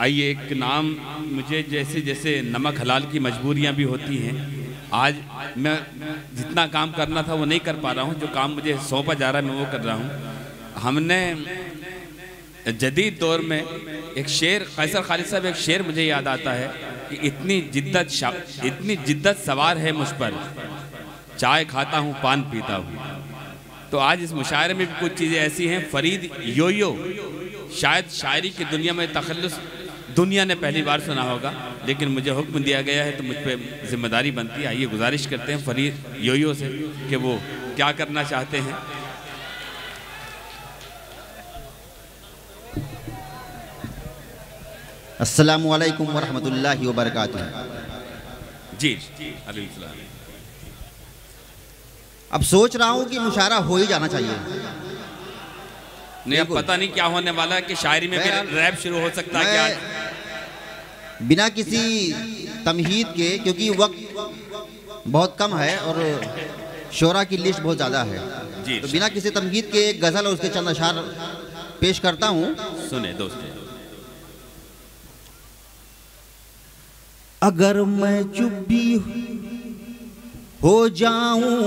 आइए, एक नाम मुझे जैसे जैसे नमक हलाल की मजबूरियां भी होती हैं, आज मैं जितना काम करना था वो नहीं कर पा रहा हूँ। जो काम मुझे सौंपा जा रहा है मैं वो कर रहा हूँ। हमने जदीद दौर में एक शेर, कैसर खालिद साहब एक शेर मुझे याद आता है कि इतनी जिद्दत सवार है मुझ पर, चाय खाता हूँ पान पीता हूँ। तो आज इस मुशायरे में भी कुछ चीज़ें ऐसी हैं। फरीद योयो शायद शायरी की दुनिया में तखल्लुस दुनिया ने पहली बार सुना होगा, लेकिन मुझे हुक्म दिया गया है तो मुझ पर जिम्मेदारी बनती है। आइए गुजारिश करते हैं फरीद योयो से कि वो क्या करना चाहते हैं। अस्सलामु अलैकुम वरहमतुल्लाहि वबरकातुहू। जी अलैहिस्सलाम। अब सोच रहा हूँ कि मुशायरा हो ही जाना चाहिए। नहीं, अब पता नहीं क्या होने वाला है कि शायरी में भी रैप शुरू हो सकता है क्या? बिना किसी तमहीद के, क्योंकि वक्त बहुत कम है और शोरा की लिस्ट बहुत ज़्यादा है जी, तो बिना किसी तमहीद के एक गज़ल और उसके चंद अशार पेश करता हूँ। सुने दोस्तों। अगर मैं चुप भी हो जाऊं,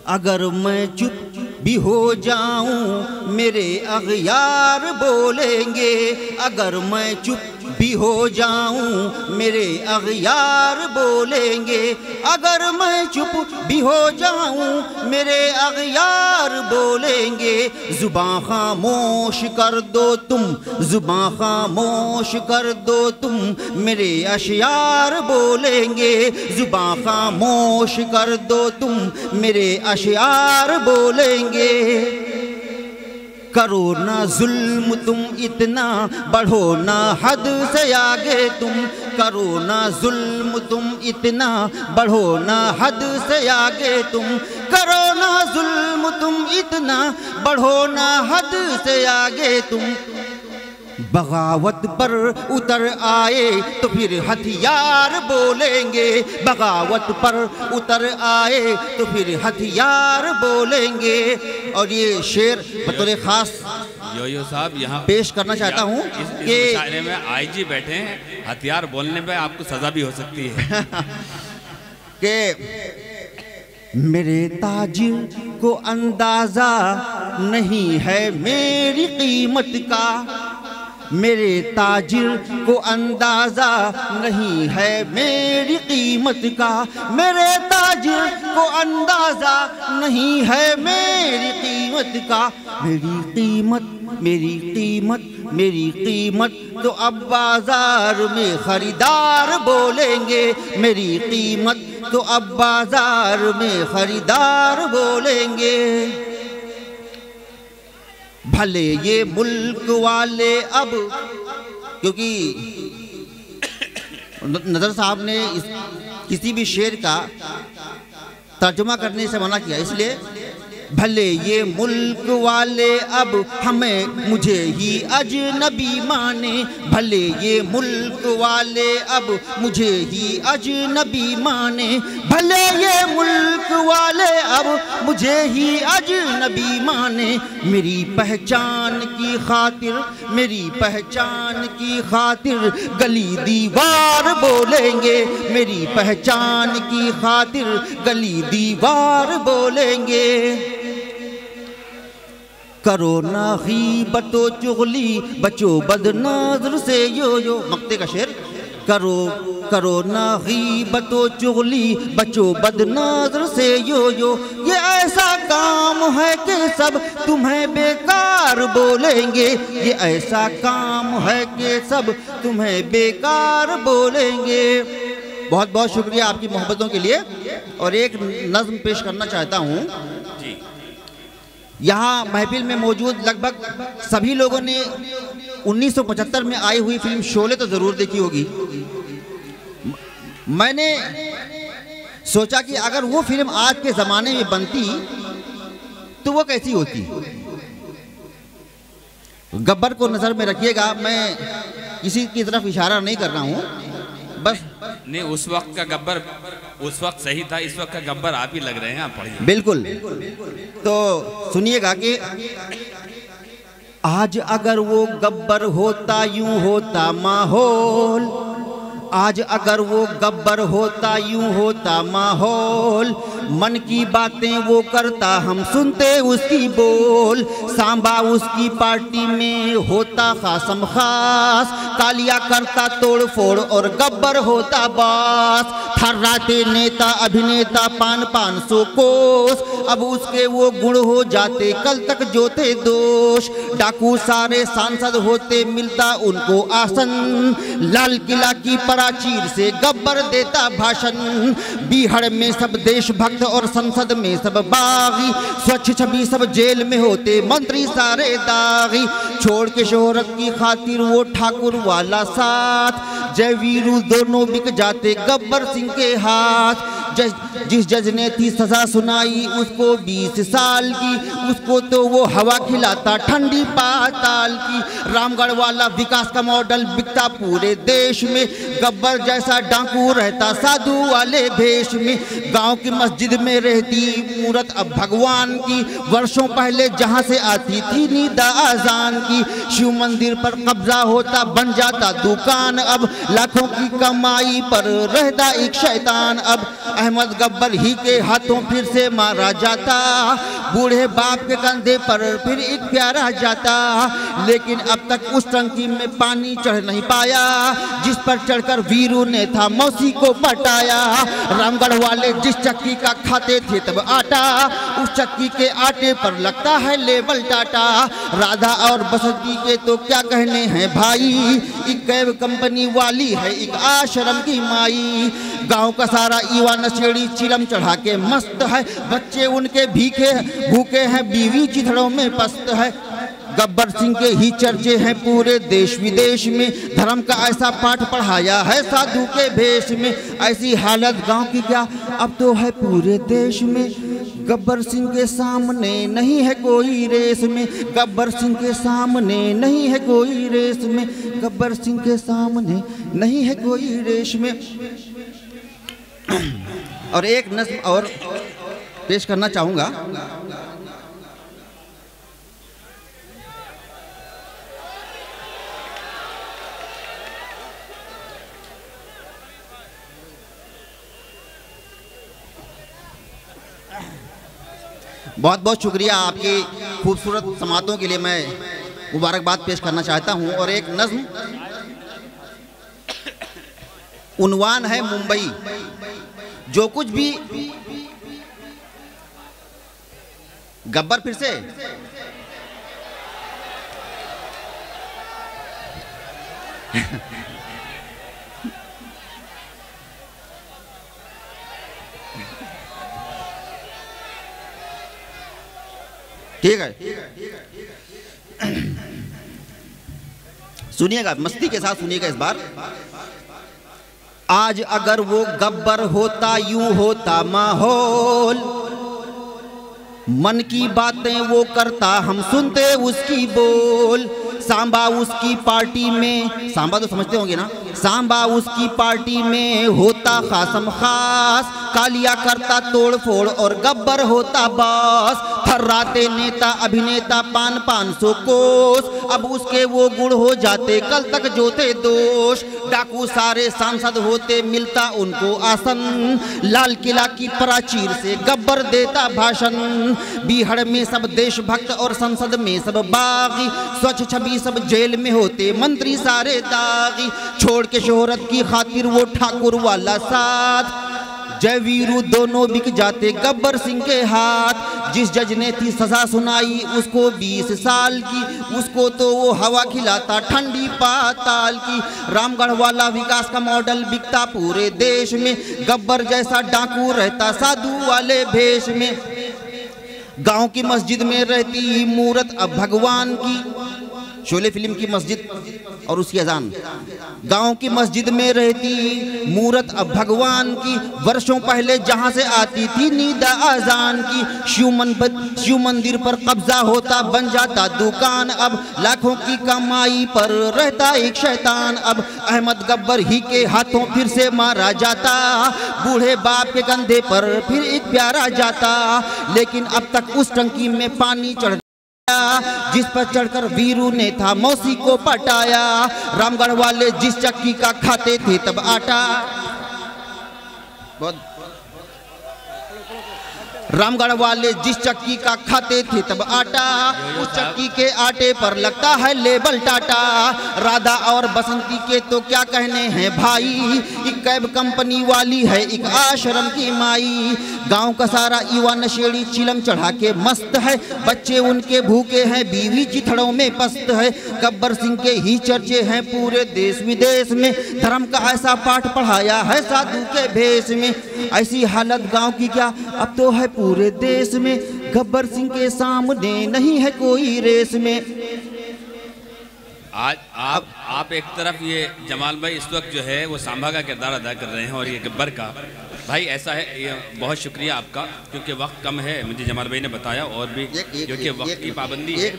अगर मैं चुप भी हो जाऊं, मेरे अग़यार बोलेंगे। अगर मैं चुप भी हो जाऊं, मेरे अग़यार बोलेंगे। अगर मैं चुप भी हो जाऊं, मेरे अग़यार बोलेंगे। ज़ुबां खामोश कर दो तुम, ज़ुबां खामोश कर दो तुम, मेरे अशयार बोलेंगे। ज़ुबां खामोश कर दो तुम, मेरे अशयार बोलेंगे। करो ना जुल्म तुम इतना, बढ़ो ना हद से आगे तुम। करो ना जुल्म तुम इतना, बढ़ो ना हद से आगे तुम। करो ना जुल्म तुम इतना, बढ़ो ना हद से आगे तुम। बगावत पर उतर आए तो फिर हथियार बोलेंगे। बगावत पर उतर आए तो फिर हथियार बोलेंगे। और ये शेर बतौर खास योयो साहब यहाँ पेश करना चाहता हूँ कि मुशायरे में आईजी बैठे हैं, हथियार बोलने पे आपको सजा भी हो सकती है। कि मेरे ताजिर को अंदाजा नहीं है मेरी कीमत का। मेरे ताजिर को अंदाजा नहीं है मेरी कीमत का। मेरे ताजिर को अंदाजा नहीं है मेरी कीमत का। मेरी कीमत, मेरी कीमत, मेरी कीमत तो अब बाजार में खरीदार बोलेंगे। मेरी कीमत तो अब बाजार में खरीदार बोलेंगे। भले ये मुल्क वाले अब, क्योंकि नज़र साहब ने किसी भी शेर का तर्जुमा करने से मना किया, इसलिए भले ये मुल्क वाले अब हमें मुझे ही अजनबी माने। भले ये मुल्क वाले अब मुझे ही अजनबी माने। भले ये मुल्क वाले अब मुझे ही अजनबी माने। मेरी पहचान की खातिर, मेरी पहचान की खातिर गली दीवार बोलेंगे। मेरी पहचान की खातिर गली दीवार बोलेंगे। करो ना गीबत व चुगली, बचो बदनज़र से यो यो। मक्ते का शेर। करो करो ना गीबत व चुगली, बचो बदनज़र से यो यो। ये ऐसा काम है कि सब तुम्हें बेकार बोलेंगे। ये ऐसा काम है कि सब तुम्हें बेकार बोलेंगे। बहुत बहुत शुक्रिया आपकी मोहब्बतों के लिए। और एक नज़्म पेश करना चाहता हूँ। यहाँ महफिल में मौजूद लगभग सभी लोगों ने 1975 में आई हुई फिल्म शोले तो ज़रूर देखी होगी। मैंने सोचा कि अगर वो फिल्म आज के ज़माने में बनती तो वो कैसी होती। गब्बर को नज़र में रखिएगा, मैं किसी की तरफ इशारा नहीं कर रहा हूँ, बस नहीं, उस वक्त का गब्बर उस वक्त सही था, इस वक्त का गब्बर आप ही लग रहे हैं। आप पढ़िए। बिल्कुल। तो सुनिएगा कि आज अगर वो गब्बर होता यूं होता माहौल, आज अगर वो गब्बर होता यूं होता माहौल, मन की बातें वो करता हम सुनते उसकी बोल। सांबा उसकी पार्टी में होता खासम खास, कालिया करता तोड़ फोड़ और गब्बर होता बास। थर्राते नेता अभिनेता पान 500 कोस, अब उसके वो गुण हो जाते कल तक जो थे दोष। डाकू सारे सांसद होते मिलता उनको आसन, लाल किला की प्राचीर से गब्बर देता भाषण। बिहार में सब देशभक्त और संसद में सब बागी, स्वच्छ छवि सब जेल में होते मंत्री सारे दागी। छोड़ के शोहरत की खातिर वो ठाकुर वाला साथ, जय वीरू दोनों बिक जाते गब्बर सिंह के हाथ। जिस जज ने थी सजा सुनाई उसको 20 साल की, उसको तो वो हवा खिलाता ठंडी पाताल की। रामगढ़ वाला विकास का मॉडल बिकता पूरे देश में, गब्बर जैसा डाकू रहता साधु वाले भेष में। गांव की मस्जिद में रहती मूरत अब भगवान की, वर्षों पहले जहां से आती थी नींद आजान की। शिव मंदिर पर कब्जा होता बन जाता दुकान, अब लाखों की कमाई पर रहता एक शैतान। अब अहमद गब्बर ही के हाथों फिर से मारा जाता, बूढ़े बाप के कंधे पर फिर एक प्यारा जाता। लेकिन अब तक उस टंकी में पानी चढ़ नहीं पाया, जिस पर चढ़कर वीरू ने था मौसी को पटाया। रामगढ़ वाले जिस चक्की का खाते थे तब आटा, उस चक्की के आटे पर लगता है लेबल टाटा। राधा और बसंती के तो क्या कहने हैं भाई, एक कैब कंपनी वाली है एक आश्रम की माई। गांव का सारा ईवा नशेड़ी चिलम चढ़ा के मस्त है, बच्चे उनके भीखे भूखे हैं, बीवी चिथड़ों में पस्त है। गब्बर सिंह के ही चर्चे हैं पूरे देश विदेश में, धर्म का ऐसा पाठ पढ़ाया है साधु के भेष में। ऐसी हालत गांव की क्या अब तो है पूरे देश में, गब्बर सिंह के सामने नहीं है कोई रेस में। गब्बर सिंह के सामने नहीं है कोई रेस में, गब्बर सिंह के सामने नहीं है कोई रेस में। और एक नज़्म और पेश करना चाहूँगा। बहुत बहुत शुक्रिया, आपकी खूबसूरत समातों के लिए मैं मुबारकबाद पेश करना चाहता हूँ। और एक नज़्म, उन्वान है मुंबई। जो कुछ भी गब्बर फिर से ठीक है, सुनिएगा, मस्ती के साथ सुनिएगा इस बार। आज अगर वो गब्बर होता यूं होता माहौल, मन की बातें वो करता हम सुनते उसकी बोल। सांबा उसकी पार्टी में, सांबा तो समझते होंगे ना, सांबा उसकी पार्टी में होता खासम खास, कालिया करता तोड़ फोड़ और गब्बर होता बास। थर्राते नेता अभिनेता पान 500 कोस, अब उसके वो गुण हो जाते कल तक जो थे दोष। डाकू सारे सांसद होते मिलता उनको आसन, लाल किला की प्राचीर से गब्बर देता भाषण। बिहार में सब देशभक्त और संसद में सब बागी, स्वच्छ छवि सब जेल में होते मंत्री सारे दागी। छोड़ के शोहरत की खातिर वो ठाकुर वाला साथ, जय वीरू दोनों बिक जाते गब्बर सिंह के हाथ। जिस जज ने थी सजा सुनाई उसको 20 साल की, उसको तो वो हवा खिलाता ठंडी पाताल की। रामगढ़ वाला विकास का मॉडल बिकता पूरे देश में, गब्बर जैसा डाकू रहता साधु वाले भेष में। गांव की मस्जिद में रहती मूरत अब भगवान की, शोले फिल्म की मस्जिद और उसकी अजान। गांव की मस्जिद में रहती मूरत अब भगवान की, वर्षों पहले जहां से आती थी नींद आजान की। शिव मंदिर पर कब्जा होता बन जाता दुकान, अब लाखों की कमाई पर रहता एक शैतान। अब अहमद गब्बर ही के हाथों फिर से मारा जाता, बूढ़े बाप के कंधे पर फिर एक प्यारा जाता। लेकिन अब तक उस टंकी में पानी चढ़, जिस पर चढ़कर वीरू ने था मौसी को पटाया। रामगढ़ वाले जिस चक्की का खाते थे तब आटा, बहुत रामगढ़ वाले जिस चक्की का खाते थे तब आटा, उस चक्की के आटे पर लगता है लेबल टाटा। राधा और बसंती के तो क्या कहने हैं भाई, एक कैब कंपनी वाली है एक आश्रम की माई। गांव का सारा युवा नशेड़ी चिलम चढ़ा के मस्त है, बच्चे उनके भूखे हैं, बीवी चिथड़ों में पस्त है। गब्बर सिंह के ही चर्चे हैं पूरे देश विदेश में, धर्म का ऐसा पाठ पढ़ाया है साधु के भेष में। ऐसी हालत गांव की क्या अब तो है पूरे देश में, गब्बर सिंह के सामने नहीं है कोई रेस में। आज आप एक तरफ ये जमाल भाई इस वक्त जो है वो सांभा का किरदार अदा कर रहे हैं और ये गब्बर का भाई ऐसा है, ये बहुत शुक्रिया आपका, क्योंकि वक्त कम है, मुझे जमाल भाई ने बताया, और भी क्योंकि वक्त की पाबंदी है।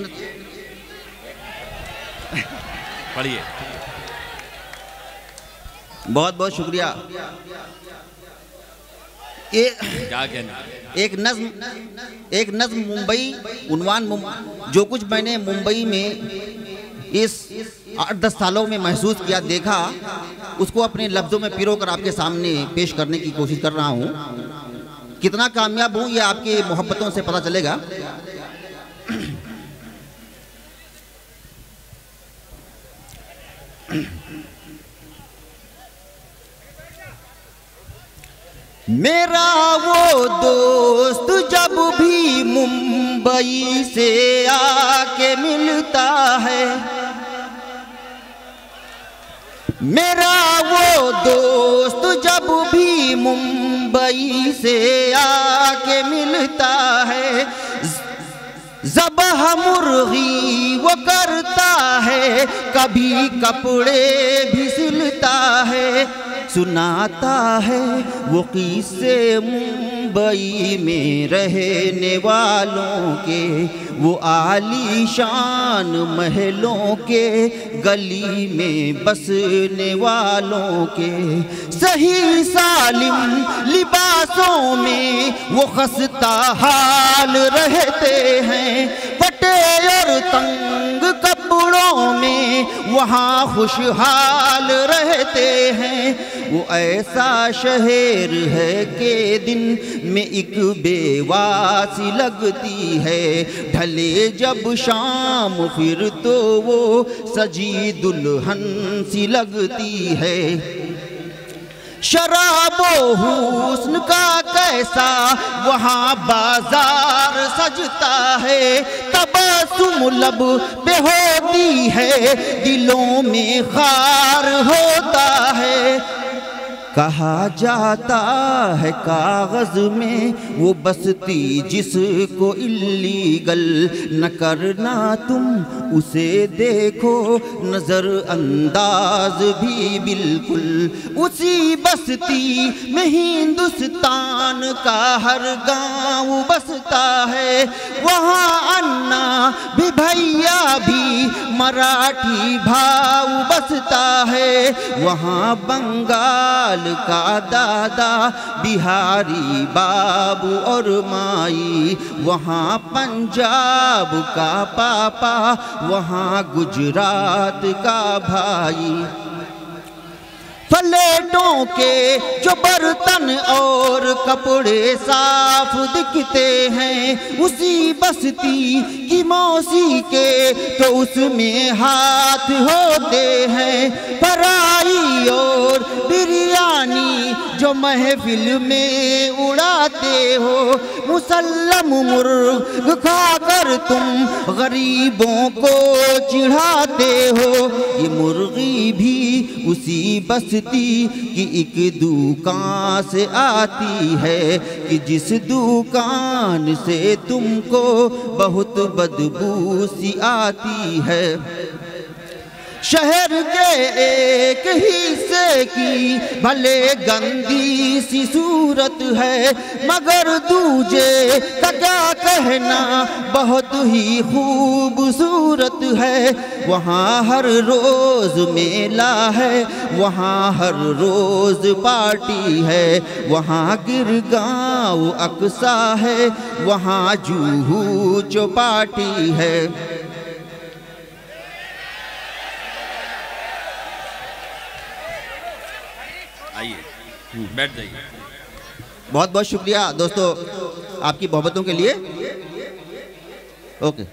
पढ़िए। बहुत बहुत शुक्रिया। क्या कहना, एक नज्म मुंबई उन्वान जो कुछ मैंने मुंबई में इस 8-10 सालों में महसूस किया देखा, उसको अपने लफ्ज़ों में पिरोकर आपके सामने पेश करने की कोशिश कर रहा हूँ। कितना कामयाब हूँ ये आपकी मोहब्बतों से पता चलेगा। मेरा वो दोस्त जब भी मुंबई से आके मिलता है, मेरा वो दोस्त जब भी मुंबई से आके मिलता है, ज़बह मुर्गी वो करता है, कभी कपड़े भी सिलता है। सुनाता है वो किस्से मुंबई में रहने वालों के, वो आलीशान महलों के, गली में बसने वालों के। सही सालिम लिबासों में वो खस्ता हाल रहते हैं, फटे और तंग कपड़ों में वहाँ खुशहाल रहते हैं। वो ऐसा शहर है कि दिन में एक बेवासी लगती है, ढले जब शाम फिर तो वो सजी दुल्हन सी लगती है। शराबो हुस्न का कैसा वहाँ बाजार सजता है, तबस्सुम लब पे होती है, दिलों में खार होता है। कहा जाता है कागज में वो बसती जिसको इल्लीगल न करना तुम उसे देखो नजर अंदाज भी बिल्कुल। उसी बस्ती में हिंदुस्तान का हर गांव बसता है, वहाँ अन्ना भी भैया भी मराठी भाव बसता है, वहाँ बंगाल का दादा बिहारी बाबू और माई, वहाँ पंजाब का पापा वहाँ गुजरात का भाई। प्लेटों के जो बर्तन और कपड़े साफ दिखते हैं, उसी बस्ती की मौसी के तो उसमें हाथ होते हैं। पराई और बिरयानी जो महफिल में उड़ाते हो, मुसल्लम मुर्ग खाकर तुम गरीबों को चिढ़ाते हो। ये मुर्गी भी उसी बस्ती की एक दुकान से आती है कि जिस दुकान से तुमको बहुत बदबू सी आती है। शहर के एक हिस्से की भले गंदी सी सूरत है, मगर दूजे का क्या कहना बहुत ही खूबसूरत है, वहाँ हर रोज मेला है, वहाँ हर रोज पार्टी है, वहाँ गिरगांव अक्सा है, वहाँ जूहू चौपाटी है। आइए बैठ जाइए। बहुत बहुत शुक्रिया दोस्तों आपकी मोहब्बतों के लिए। ओके।